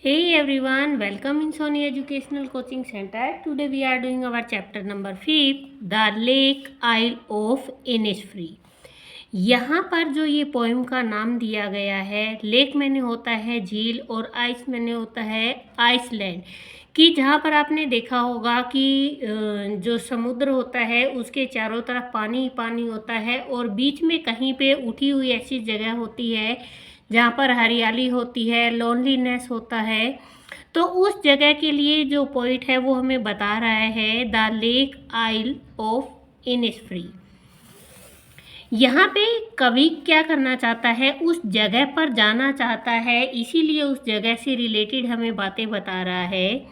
Hey everyone, welcome in Sony Educational Coaching Center. Today we are doing our chapter number 5, The Lake Isle of Innisfree. यहाँ पर जो ये poem का नाम दिया गया है, लेक मैंने होता है झील और आइस मैंने होता है आइसलैंड, कि जहाँ पर आपने देखा होगा कि जो समुद्र होता है उसके चारों तरफ पानी ही पानी होता है और बीच में कहीं पे उठी हुई ऐसी जगह होती है जहाँ पर हरियाली होती है, लोनलीनेस होता है। तो उस जगह के लिए जो पोइट है वो हमें बता रहा है the lake isle of Innisfree. यहाँ पे कवि क्या करना चाहता है, उस जगह पर जाना चाहता है, इसीलिए उस जगह से रिलेटेड हमें बातें बता रहा है।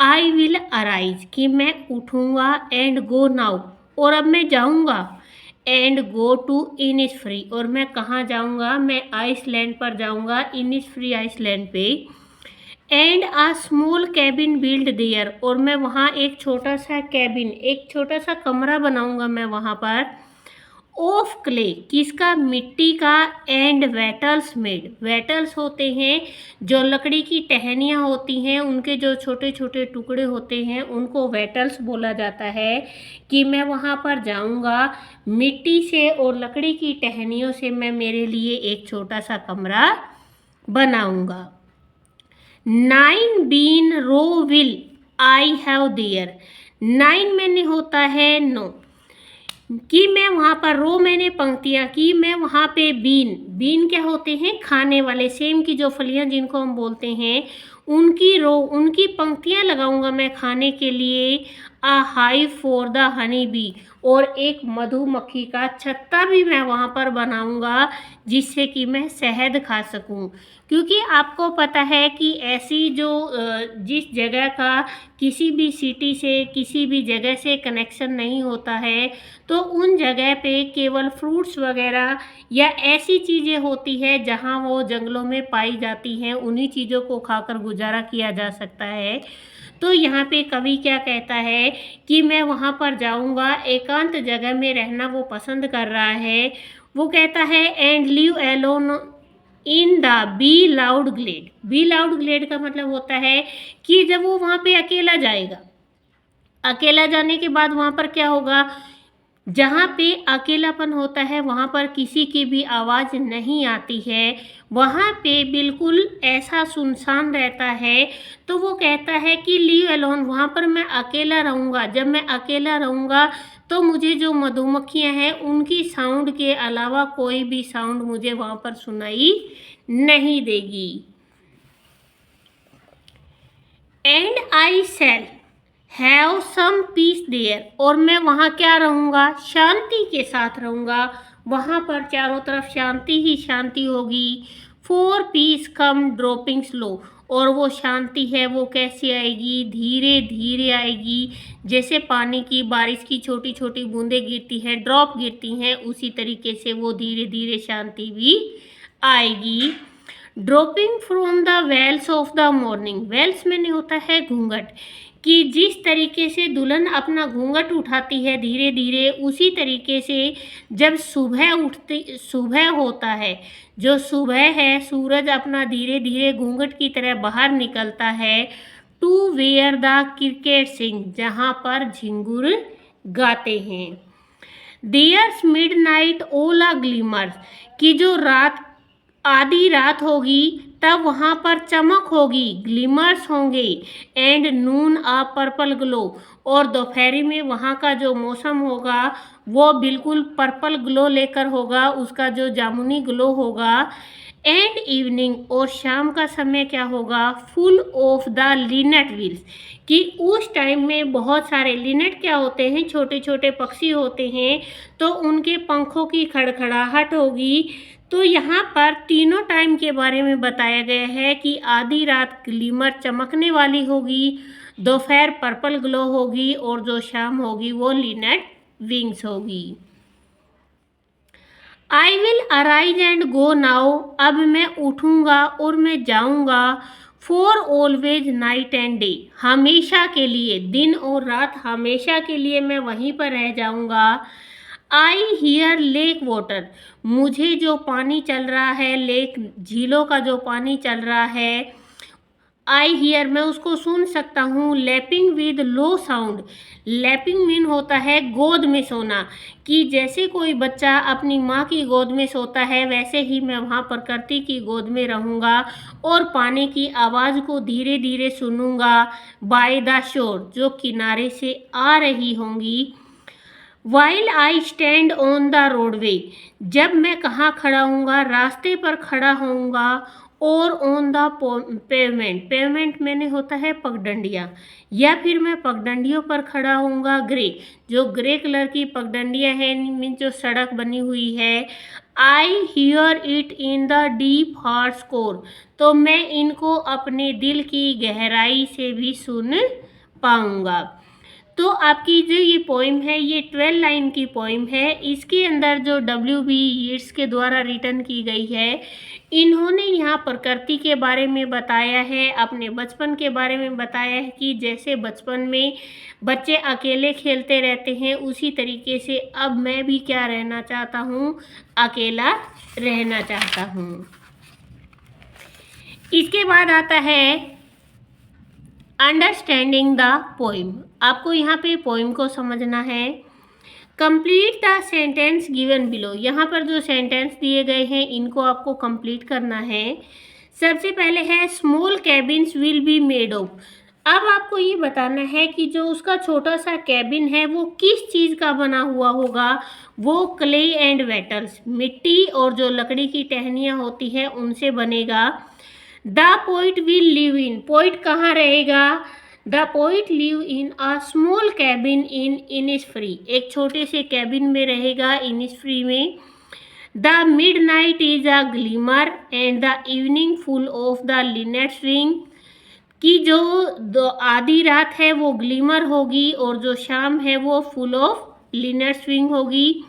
आई विल अराइज कि मैं उठूँगा, एंड गो नाउ और अब मैं जाऊँगा, एंड गो टू इनिसफ्री और मैं कहाँ जाऊँगा, मैं आइसलैंड पर जाऊँगा, इनिसफ्री आइसलैंड पे। And a small cabin build there और मैं वहाँ एक छोटा सा कैबिन, एक छोटा सा कमरा बनाऊँगा मैं वहाँ पर। ऑफ क्ले किसका, मिट्टी का। एंड वेटल्स मेड, वेटल्स होते हैं जो लकड़ी की टहनियाँ होती हैं, उनके जो छोटे छोटे टुकड़े होते हैं उनको वेटल्स बोला जाता है। कि मैं वहाँ पर जाऊँगा, मिट्टी से और लकड़ी की टहनियों से मैं मेरे लिए एक छोटा सा कमरा बनाऊँगा। 9 bean row will I have there, 9 मैंने होता है 9, कि मैं वहाँ पर रो मैंने पंक्तियाँ की, मैं वहाँ पे बीन, बीन क्या होते हैं, खाने वाले, सेम की जो फलियाँ जिनको हम बोलते हैं उनकी रो, उनकी पंक्तियाँ लगाऊंगा मैं खाने के लिए। A hive for the honey bee और एक मधुमक्खी का छत्ता भी मैं वहाँ पर बनाऊंगा जिससे कि मैं शहद खा सकूं। क्योंकि आपको पता है कि ऐसी जो जिस जगह का किसी भी सिटी से, किसी भी जगह से कनेक्शन नहीं होता है, तो उन जगह पे केवल फ्रूट्स वगैरह या ऐसी चीज़ें होती है जहाँ वो जंगलों में पाई जाती हैं, उन्हीं चीज़ों को खाकर गुजारा किया जा सकता है। तो यहाँ पे कवि क्या कहता है कि मैं वहाँ पर जाऊँगा, एकांत जगह में रहना वो पसंद कर रहा है। वो कहता है and live alone in the bee loud glade, bee loud glade का मतलब होता है कि जब वो वहाँ पे अकेला जाएगा, अकेला जाने के बाद वहाँ पर क्या होगा, जहाँ पे अकेलापन होता है वहाँ पर किसी की भी आवाज़ नहीं आती है, वहाँ पे बिल्कुल ऐसा सुनसान रहता है। तो वो कहता है कि लीव अलोन, वहाँ पर मैं अकेला रहूँगा, जब मैं अकेला रहूँगा तो मुझे जो मधुमक्खियाँ हैं उनकी साउंड के अलावा कोई भी साउंड मुझे वहाँ पर सुनाई नहीं देगी। And I shall have some peace there और मैं वहाँ क्या रहूँगा, शांति के साथ रहूँगा, वहाँ पर चारों तरफ शांति ही शांति होगी। For piece come dropping slow और वो शांति है वो कैसे आएगी, धीरे धीरे आएगी, जैसे पानी की बारिश की छोटी छोटी बूंदें गिरती हैं, ड्रॉप गिरती हैं, उसी तरीके से वो धीरे धीरे शांति भी आएगी। Dropping from the veils of the morning, veils मैंने होता है घूंघट, कि जिस तरीके से दुल्हन अपना घूंघट उठाती है धीरे धीरे, उसी तरीके से जब सुबह उठती, सुबह होता है, जो सुबह है, सूरज अपना धीरे धीरे घूंघट की तरह बाहर निकलता है। टू वेयर द क्रिकेट सिंग, जहाँ पर झिंगुर गाते हैं। देयर्स मिड नाइट ओला ग्लिमर्स, की जो रात, आधी रात होगी तब वहाँ पर चमक होगी, ग्लिमर्स होंगे। And noon a purple glow और दोपहरी में वहाँ का जो मौसम होगा वो बिल्कुल पर्पल ग्लो लेकर होगा, उसका जो जामुनी ग्लो होगा। एंड इवनिंग और शाम का समय क्या होगा, full of the Lynette wheels, कि उस टाइम में बहुत सारे, लिनेट क्या होते हैं, छोटे छोटे पक्षी होते हैं, तो उनके पंखों की खड़खड़ाहट होगी। तो यहाँ पर तीनों टाइम के बारे में बताया गया है कि आधी रात ग्लिमर चमकने वाली होगी, दोपहर पर्पल ग्लो होगी और जो शाम होगी वो लिनेट विंग्स होगी। I will arise and go now, अब मैं उठूँगा और मैं जाऊँगा। For always night and day, हमेशा के लिए, दिन और रात हमेशा के लिए मैं वहीं पर रह जाऊँगा। आई हियर लेक वाटर, मुझे जो पानी चल रहा है, लेक झीलों का जो पानी चल रहा है, आई हियर मैं उसको सुन सकता हूँ। Lapping with low sound, lapping mean होता है गोद में सोना, कि जैसे कोई बच्चा अपनी माँ की गोद में सोता है वैसे ही मैं वहाँ प्रकृति की गोद में रहूँगा और पानी की आवाज़ को धीरे धीरे सुनूँगा। बाय द शोर, जो किनारे से आ रही होंगी। While I stand on the roadway, जब मैं कहाँ खड़ा हूँगा, रास्ते पर खड़ा होऊंगा। और ऑन द पेवमेंट, पेवमेंट मैंने होता है पगडंडियाँ, या फिर मैं पगडंडियों पर खड़ा होऊंगा। ग्रे, जो ग्रे कलर की पगडंडियाँ हैं मीन जो सड़क बनी हुई है। I hear it in the deep heart score, तो मैं इनको अपने दिल की गहराई से भी सुन पाऊंगा। तो आपकी जो ये पोइम है ये 12 लाइन की पोइम है। इसके अंदर जो W.B. यीट्स के द्वारा रिटन की गई है, इन्होंने यहाँ प्रकृति के बारे में बताया है, अपने बचपन के बारे में बताया है कि जैसे बचपन में बच्चे अकेले खेलते रहते हैं उसी तरीके से अब मैं भी क्या रहना चाहता हूँ, अकेला रहना चाहता हूँ। इसके बाद आता है अंडरस्टैंडिंग द पोइम। आपको यहाँ पे पोइम को समझना है। Complete the sentence given below, यहाँ पर जो सेंटेंस दिए गए हैं इनको आपको कंप्लीट करना है। सबसे पहले है small cabins will be made of. अब आपको ये बताना है कि जो उसका छोटा सा कैबिन है वो किस चीज़ का बना हुआ होगा। वो क्ले एंड वेटल्स, मिट्टी और जो लकड़ी की टहनियाँ होती हैं उनसे बनेगा। The poet will live in, poet कहाँ रहेगा। The poet live in a small cabin in Innisfree, एक छोटे से कैबिन में रहेगा इनिसफ्री में। The midnight is a glimmer and the evening full of the linnet swing, कि जो आधी रात है वो ग्लीमर होगी और जो शाम है वो फुल ऑफ लिनेट स्विंग होगी।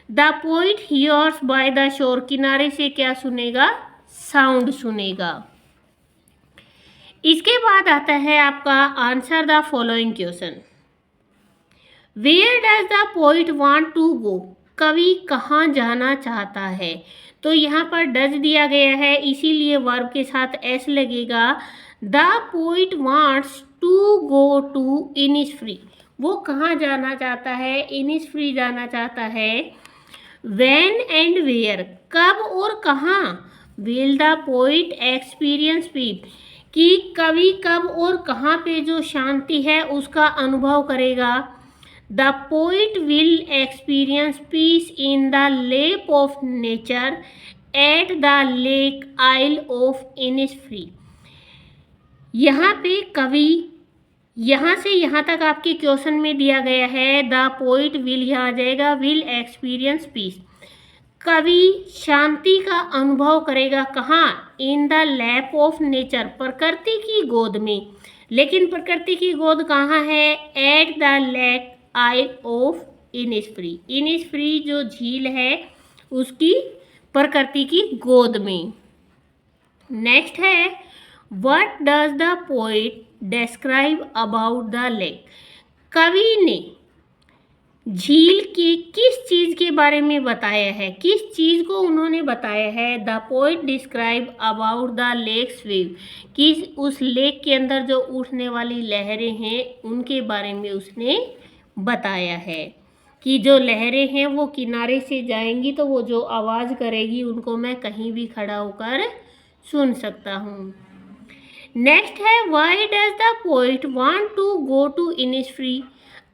The poet hears by the shore, किनारे से क्या सुनेगा, साउंड सुनेगा। इसके बाद आता है आपका answer the following question. Where does the poet want to go, कवि कहाँ जाना चाहता है। तो यहाँ पर डज दिया गया है इसीलिए वर्ब के साथ एस लगेगा। The poet wants to go to Innisfree, वो कहाँ जाना चाहता है, इनिसफ्री जाना चाहता है। व्हेन एंड वेयर, कब और कहाँ। Will the poet experience peace, कि कवि कब और कहाँ पे जो शांति है उसका अनुभव करेगा। The poet will experience peace in the lap of nature at the lake isle of Innisfree. यहाँ पे कवि, यहाँ से यहाँ तक आपके क्वेश्चन में दिया गया है द पोइट विल, यहाँ आ जाएगा विल एक्सपीरियंस पीस, कवि शांति का अनुभव करेगा कहाँ, in the lap of nature, प्रकृति की गोद में। लेकिन प्रकृति की गोद कहाँ है, at the lake isle of Innisfree, Innisfree जो झील है उसकी प्रकृति की गोद में। नेक्स्ट है what does the poet describe about the lake, कवि ने झील की किस चीज़ के बारे में बताया है, किस चीज़ को उन्होंने बताया है। The poet describe about the lake wave, कि उस लेक के अंदर जो उठने वाली लहरें हैं उनके बारे में उसने बताया है, कि जो लहरें हैं वो किनारे से जाएंगी तो वो जो आवाज़ करेगी उनको मैं कहीं भी खड़ा होकर सुन सकता हूँ। नेक्स्ट है why does the poet want to go to Innisfree,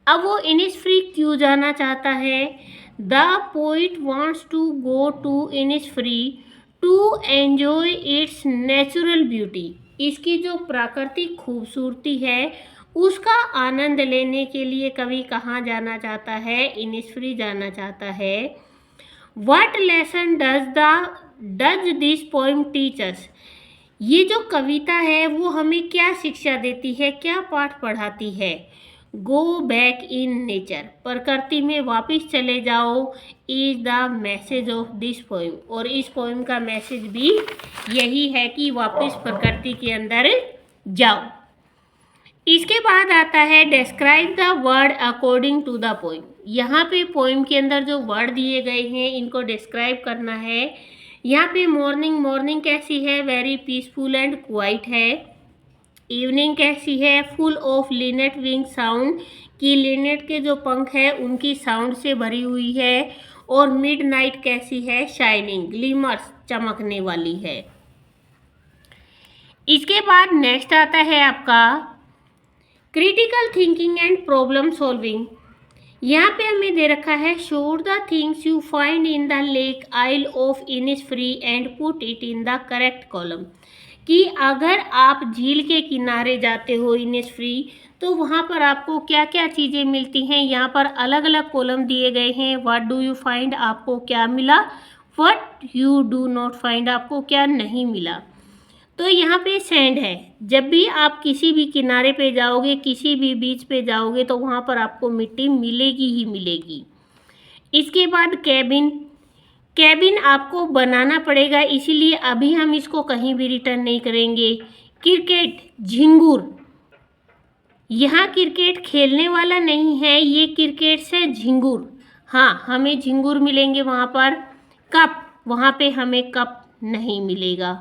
अब वो इनिसफ्री क्यों जाना चाहता है। The poet wants to go to Innisfree to enjoy its natural beauty, इसकी जो प्राकृतिक खूबसूरती है उसका आनंद लेने के लिए कवि कहाँ जाना चाहता है, इनिसफ्री जाना चाहता है। What lesson does this poem teach us, ये जो कविता है वो हमें क्या शिक्षा देती है, क्या पाठ पढ़ाती है। गो बैक इन नेचर, प्रकृति में वापस चले जाओ, is the message of this poem, और इस पोइम का मैसेज भी यही है कि वापस प्रकृति के अंदर जाओ। इसके बाद आता है describe the word according to the poem, यहाँ पे पोइम के अंदर जो वर्ड दिए गए हैं इनको डिस्क्राइब करना है। यहाँ पे मॉर्निंग, मॉर्निंग कैसी है, वेरी पीसफुल एंड क्वाइट है। इवनिंग कैसी है, full of Lynette wing sound, कि लिनेट के जो पंख है उनकी साउंड से भरी हुई है। और मिड नाइट कैसी है, शाइनिंग, ग्लिमर्स, चमकने वाली है। इसके बाद नेक्स्ट आता है आपका critical thinking and problem solving. यहाँ पे हमें दे रखा है, sort the things you find in the lake isle of Innisfree and put it in the correct column, कि अगर आप झील के किनारे जाते हो इनिसफ्री, तो वहाँ पर आपको क्या क्या चीज़ें मिलती हैं। यहाँ पर अलग अलग कॉलम दिए गए हैं। व्हाट डू यू फाइंड, आपको क्या मिला। What you do not find, आपको क्या नहीं मिला। तो यहाँ पे सैंड है। जब भी आप किसी भी किनारे पे जाओगे, किसी भी बीच पे जाओगे, तो वहाँ पर आपको मिट्टी मिलेगी ही मिलेगी। इसके बाद कैबिन, कैबिन आपको बनाना पड़ेगा, इसीलिए अभी हम इसको कहीं भी रिटर्न नहीं करेंगे। क्रिकेट, झिंगुर, यहाँ क्रिकेट खेलने वाला नहीं है, ये क्रिकेट से झिंगुर, हाँ हमें झिंगुर मिलेंगे वहाँ पर। कप, वहाँ पे हमें कप नहीं मिलेगा।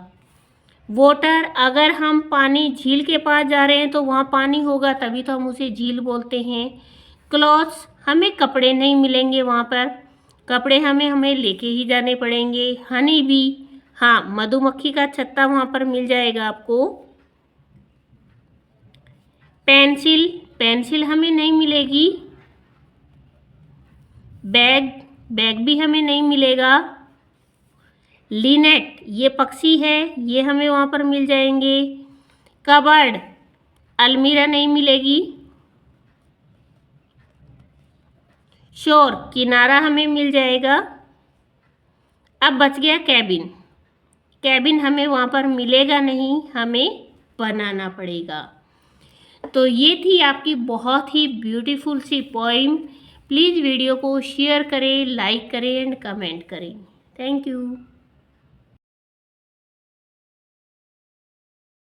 वाटर, अगर हम पानी झील के पास जा रहे हैं तो वहाँ पानी होगा, तभी तो हम उसे झील बोलते हैं। क्लॉथ्स, हमें कपड़े नहीं मिलेंगे वहाँ पर, कपड़े हमें लेके ही जाने पड़ेंगे। हनी बी, हाँ मधुमक्खी का छत्ता वहाँ पर मिल जाएगा आपको। पेंसिल, पेंसिल हमें नहीं मिलेगी। बैग, बैग भी हमें नहीं मिलेगा। लिनेट, ये पक्षी है, ये हमें वहाँ पर मिल जाएंगे। कबर्ड, अलमीरा नहीं मिलेगी। शोर, किनारा हमें मिल जाएगा। अब बच गया कैबिन, कैबिन हमें वहाँ पर मिलेगा नहीं, हमें बनाना पड़ेगा। तो ये थी आपकी बहुत ही ब्यूटीफुल सी पोइम। प्लीज़ वीडियो को शेयर करें, लाइक करें एंड कमेंट करें। Thank you.